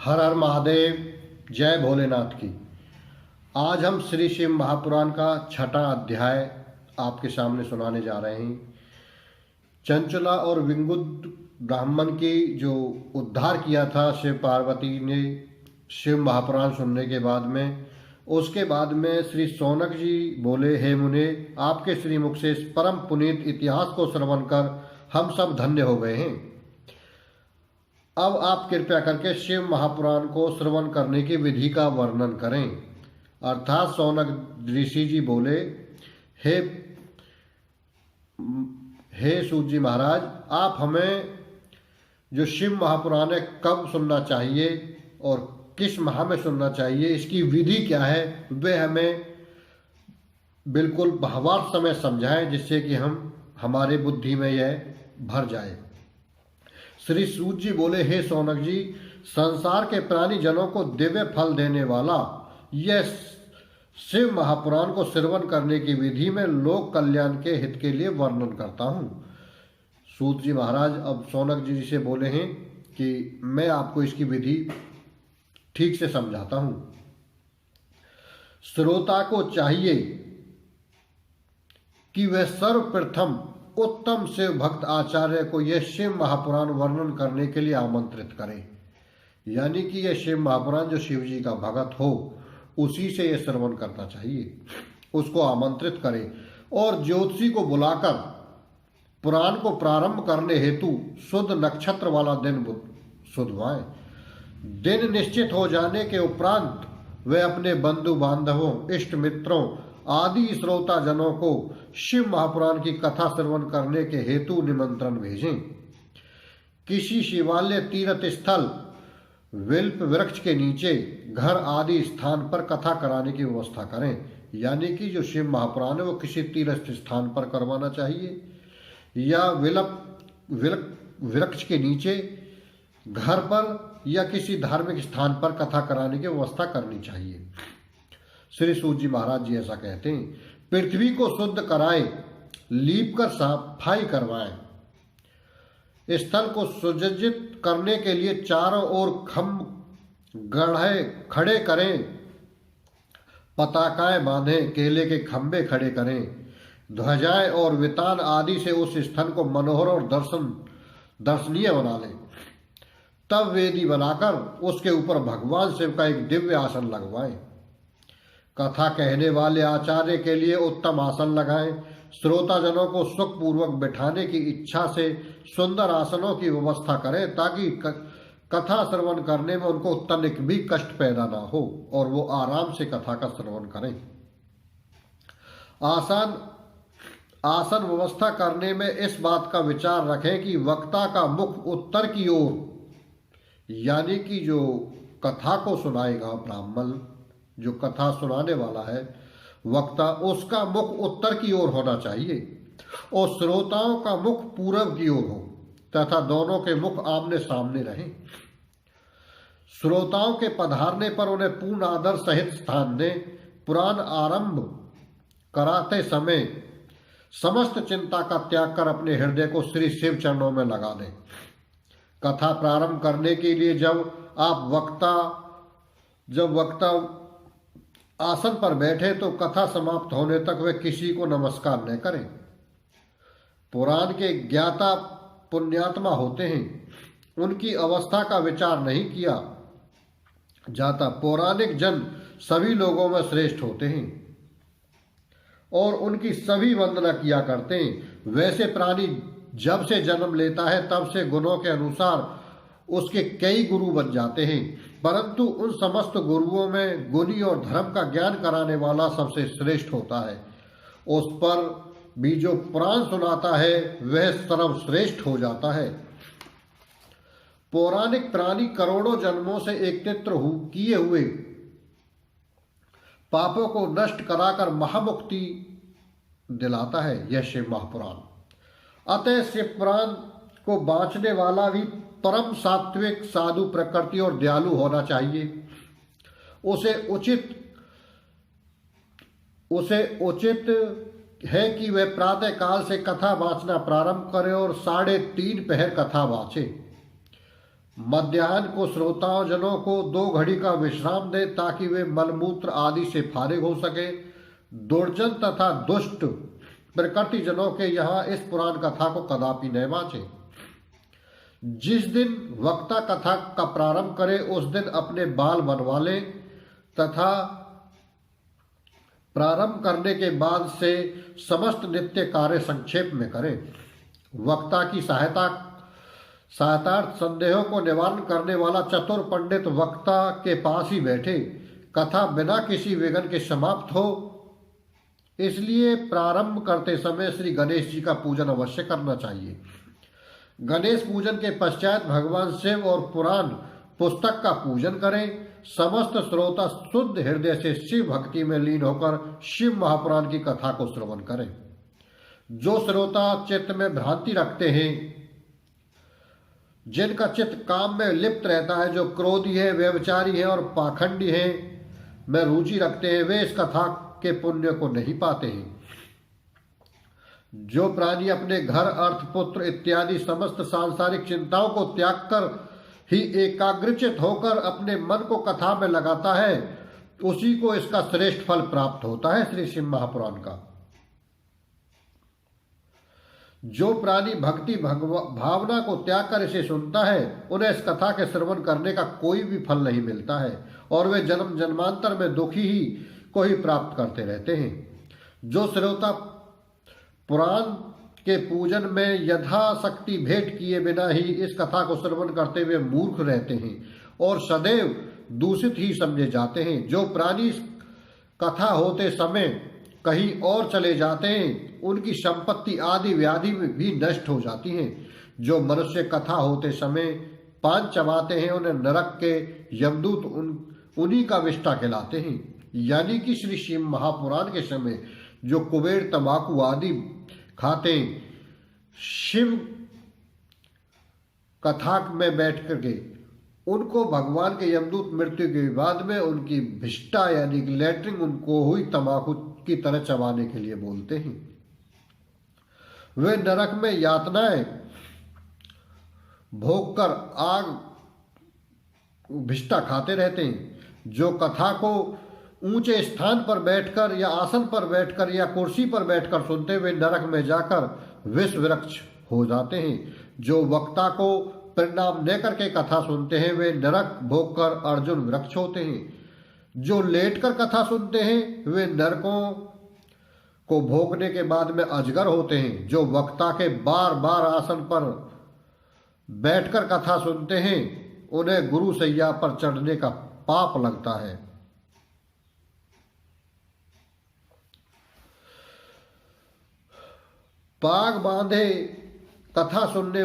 हर हर महादेव, जय भोलेनाथ की। आज हम श्री शिव महापुराण का छठा अध्याय आपके सामने सुनाने जा रहे हैं। चंचला और विंगुद ब्राह्मण की जो उद्धार किया था शिव पार्वती ने शिव महापुराण सुनने के बाद में, उसके बाद में श्री शौनक जी बोले, हे मुने, आपके श्रीमुख से इस परम पुनीत इतिहास को श्रवण कर हम सब धन्य हो गए हैं। अब आप कृपया करके शिव महापुराण को श्रवण करने की विधि का वर्णन करें। अर्थात शौनक ऋषि जी बोले, हे सूत जी महाराज, आप हमें जो शिव महापुराण है कब सुनना चाहिए और किस माह में सुनना चाहिए, इसकी विधि क्या है, वे हमें बिल्कुल भावार्थ समय समझाएं, जिससे कि हमारे बुद्धि में यह भर जाए। श्री सूत जी बोले, हे शौनक जी, संसार के प्राणी जनों को दिव्य फल देने वाला यह शिव महापुराण को श्रवण करने की विधि में लोक कल्याण के हित के लिए वर्णन करता हूँ। सूत जी महाराज अब शौनक जी से बोले हैं कि मैं आपको इसकी विधि ठीक से समझाता हूँ। श्रोता को चाहिए कि वह सर्वप्रथम उत्तम शिव भक्त आचार्य को यह शिव महापुराण वर्णन करने के लिए आमंत्रित करें। यानी कि यह शिव महापुराण जो शिव जी का भक्त हो उसी से यह श्रवण करना चाहिए, उसको आमंत्रित करें और ज्योतिषी को बुलाकर पुराण को प्रारंभ करने हेतु शुद्ध नक्षत्र वाला दिन सुधवाएं। दिन निश्चित हो जाने के उपरांत वे अपने बंधु बांधवों, इष्ट मित्रों आदि श्रोता जनों को शिव महापुराण की कथा श्रवण करने के हेतु निमंत्रण भेजें। किसी शिवालय, तीर्थ स्थल, विल्प वृक्ष के नीचे, घर आदि स्थान पर कथा कराने की व्यवस्था करें। यानी कि जो शिव महापुराण है वो किसी तीर्थ स्थान पर करवाना चाहिए या वृक्ष के नीचे, घर पर या किसी धार्मिक स्थान पर कथा कराने की व्यवस्था करनी चाहिए। श्री सूत जी महाराज जी ऐसा कहते हैं। पृथ्वी को शुद्ध कराए, लीप कर सफाई करवाएं। स्थल को सुसज्जित करने के लिए चारों ओर गढ़े खड़े करें, पताकाएं बांधें, केले के खंभे खड़े करें, ध्वजाएं और वितान आदि से उस स्थल को मनोहर और दर्शनीय बना लें। तब वेदी बनाकर उसके ऊपर भगवान शिव का एक दिव्य आसन लगवाएं। कथा कहने वाले आचार्य के लिए उत्तम आसन लगाएं। श्रोता जनों को सुखपूर्वक बैठाने की इच्छा से सुंदर आसनों की व्यवस्था करें, ताकि कथा श्रवण करने में उनको तनिक भी कष्ट पैदा ना हो और वो आराम से कथा का श्रवण करें। आसन व्यवस्था करने में इस बात का विचार रखें कि वक्ता का मुख उत्तर की ओर, यानी कि जो कथा को सुनाएगा ब्राह्मण, जो कथा सुनाने वाला है वक्ता, उसका मुख उत्तर की ओर होना चाहिए और श्रोताओं का मुख पूरब की ओर हो तथा दोनों के मुख आमने सामने रहें। श्रोताओं के पधारने पर उन्हें पूर्ण आदर सहित स्थान दें। पुराण आरंभ कराते समय समस्त चिंता का त्याग कर अपने हृदय को श्री शिव चरणों में लगा दें। कथा प्रारंभ करने के लिए जब वक्ता आसन पर बैठे तो कथा समाप्त होने तक वे किसी को नमस्कार न करें। पुराण के ज्ञाता पुण्यात्मा होते हैं, उनकी अवस्था का विचार नहीं किया जाता। पौराणिक जन सभी लोगों में श्रेष्ठ होते हैं और उनकी सभी वंदना किया करते हैं। वैसे प्राणी जब से जन्म लेता है तब से गुणों के अनुसार उसके कई गुरु बन जाते हैं, परंतु उन समस्त गुरुओं में गुणी और धर्म का ज्ञान कराने वाला सबसे श्रेष्ठ होता है। उस पर भी जो पुराण सुनाता है वह सर्वश्रेष्ठ हो जाता है। पौराणिक प्राणी करोड़ों जन्मों से एकत्रित किए हुए पापों को नष्ट कराकर महामुक्ति दिलाता है यह शिव महापुराण। अतः शिव पुराण को बाँचने वाला भी परम सात्विक, साधु प्रकृति और दयालु होना चाहिए। उसे उचित है कि वह प्रातः काल से कथा वाचना प्रारंभ करे और 3:30 पहर कथा वाचे। मध्याह्न को श्रोताओं जनों को 2 घड़ी का विश्राम दे ताकि वे मलमूत्र आदि से फारिग हो सके। दुर्जन तथा दुष्ट प्रकृति जनों के यहाँ इस पुराण कथा को कदापि न बाँचे। जिस दिन वक्ता कथा का प्रारंभ करे उस दिन अपने बाल बनवा ले तथा प्रारंभ करने के बाद से समस्त नित्य कार्य संक्षेप में करे। वक्ता की सहायतार्थ संदेहों को निवारण करने वाला चतुर पंडित वक्ता के पास ही बैठे। कथा बिना किसी विघ्न के समाप्त हो, इसलिए प्रारंभ करते समय श्री गणेश जी का पूजन अवश्य करना चाहिए। गणेश पूजन के पश्चात भगवान शिव और पुराण पुस्तक का पूजन करें। समस्त श्रोता शुद्ध हृदय से शिव भक्ति में लीन होकर शिव महापुराण की कथा को श्रवण करें। जो श्रोता चित्त में भ्रांति रखते हैं, जिनका चित्त काम में लिप्त रहता है, जो क्रोधी है, व्यभिचारी है और पाखंडी है में रुचि रखते हैं, वे इस कथा के पुण्य को नहीं पाते हैं। जो प्राणी अपने घर, अर्थ, पुत्र इत्यादि समस्त सांसारिक चिंताओं को त्याग कर ही एकाग्रचित होकर अपने मन को कथा में लगाता है, उसी को इसका श्रेष्ठ फल प्राप्त होता है। श्री शिव महापुराण का जो प्राणी भक्ति भावना को त्याग कर इसे सुनता है, उन्हें इस कथा के श्रवण करने का कोई भी फल नहीं मिलता है और वे जन्म जन्मांतर में दुखी ही को ही प्राप्त करते रहते हैं। जो श्रोता पुराण के पूजन में यथाशक्ति भेंट किए बिना ही इस कथा को श्रवण करते हुए मूर्ख रहते हैं और सदैव दूषित ही समझे जाते हैं। जो प्राणी कथा होते समय कहीं और चले जाते हैं, उनकी संपत्ति आदि व्याधि भी नष्ट हो जाती हैं। जो मनुष्य कथा होते समय पान चबाते हैं, उन्हें नरक के यमदूत उन्हीं का विष्टा कहलाते हैं। यानी कि श्री शिव महापुराण के समय जो कुबेर, तंबाकू आदि खाते शिव कथा में बैठ करके, उनको भगवान के यमदूत मृत्यु के बाद में उनकी भिष्टा यानी कि लैट्रिन उनको हुई तंबाकू की तरह चबाने के लिए बोलते हैं। वे नरक में यातनाएं भोग कर आग भिष्टा खाते रहते हैं। जो कथा को ऊंचे स्थान पर बैठकर या आसन पर बैठकर या कुर्सी पर बैठकर सुनते हुए नरक में जाकर विष वृक्ष हो जाते हैं। जो वक्ता को परिणाम न करके कथा सुनते हैं, वे नरक भोग कर अर्जुन वृक्ष होते हैं। जो लेटकर कथा सुनते हैं, वे नरकों को भोगने के बाद में अजगर होते हैं। जो वक्ता के बार बार आसन पर बैठकर कथा सुनते हैं, उन्हें गुरु सैया पर चढ़ने का पाप लगता है। पाग बांधे कथा सुनने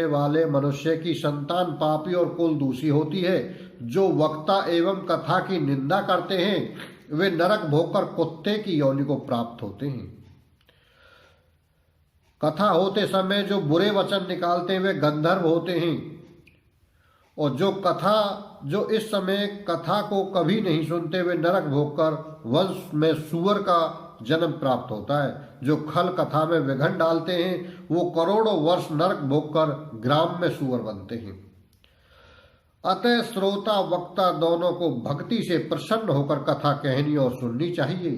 वाले मनुष्य की संतान पापी और कुल दूषी होती है। जो वक्ता एवं कथा की निंदा करते हैं, वे नरक भोगकर कुत्ते की योनि को प्राप्त होते हैं। कथा होते समय जो बुरे वचन निकालते हैं, वे गंधर्व होते हैं। और जो इस समय कथा को कभी नहीं सुनते, वे नरक भोगकर वंश में सुअर का जन्म प्राप्त होता है। जो खल कथा में विघन डालते हैं, वो करोड़ों वर्ष नरक भोगकर ग्राम में सुअर बनते हैं। अतः श्रोता वक्ता दोनों को भक्ति से प्रसन्न होकर कथा कहनी और सुननी चाहिए।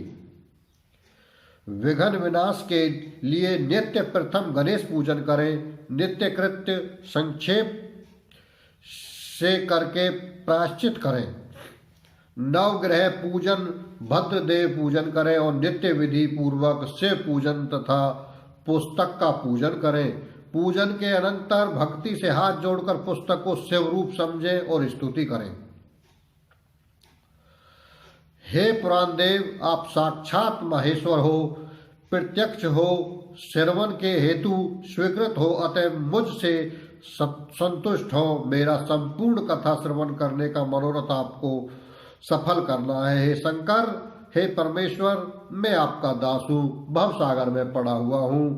विघन विनाश के लिए नित्य प्रथम गणेश पूजन करें। नित्य कृत्य संक्षेप से करके प्रायश्चित करें। नवग्रह पूजन, भद्रदेव पूजन करें और नित्य विधि पूर्वक शिव पूजन तथा पुस्तक का पूजन करें। पूजन के अनंतर भक्ति से हाथ जोड़कर पुस्तक को शिव रूप समझें और स्तुति करें। हे पुराण देव, आप साक्षात महेश्वर हो, प्रत्यक्ष हो, श्रवण के हेतु स्वीकृत हो, अतः मुझसे संतुष्ट हो। मेरा संपूर्ण कथा श्रवण करने का मनोरथ आपको सफल करना है। हे शंकर, हे परमेश्वर, मैं आपका दास हूँ, भव सागर में पड़ा हुआ हूँ,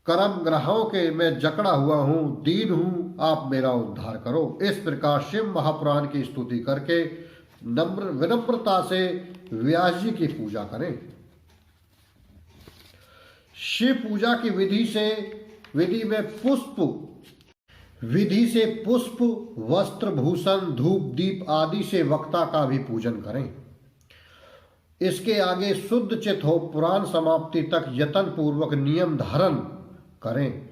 कर्म ग्रहों के मैं जकड़ा हुआ हूँ, दीन हूँ, आप मेरा उद्धार करो। इस प्रकार शिव महापुराण की स्तुति करके विनम्रता से व्यास जी की पूजा करें। शिव पूजा की विधि से विधि में विधि से पुष्प, वस्त्र, भूषण, धूप, दीप आदि से वक्ता का भी पूजन करें। इसके आगे शुद्ध चित हो पुराण समाप्ति तक यत्न पूर्वक नियम धारण करें।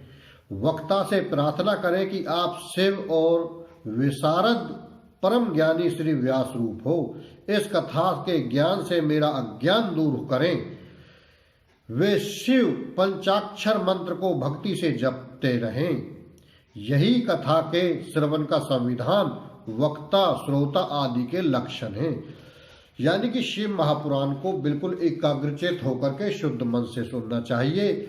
वक्ता से प्रार्थना करें कि आप शिव और विशारद परम ज्ञानी श्री व्यास रूप हो। इस कथा के ज्ञान से मेरा अज्ञान दूर करें। वे शिव पंचाक्षर मंत्र को भक्ति से जपते रहें। यही कथा के श्रवण का संविधान, वक्ता, श्रोता आदि के लक्षण हैं। यानी कि शिव महापुराण को बिल्कुल एकाग्रचित होकर के शुद्ध मन से सुनना चाहिए।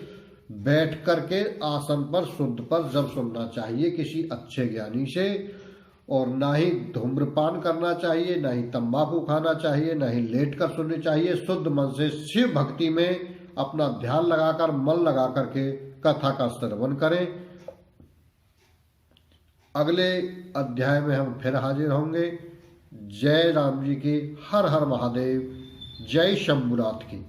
बैठ करके आसन पर शुद्ध पर जब सुनना चाहिए किसी अच्छे ज्ञानी से। और ना ही धूम्रपान करना चाहिए, ना ही तंबाकू खाना चाहिए, ना ही लेट कर सुननी चाहिए। शुद्ध मन से शिव भक्ति में अपना ध्यान लगाकर, मन लगा करके कथा का श्रवण करें। अगले अध्याय में हम फिर हाजिर होंगे। जय राम जी की, हर हर महादेव, जय शंभुनाथ की।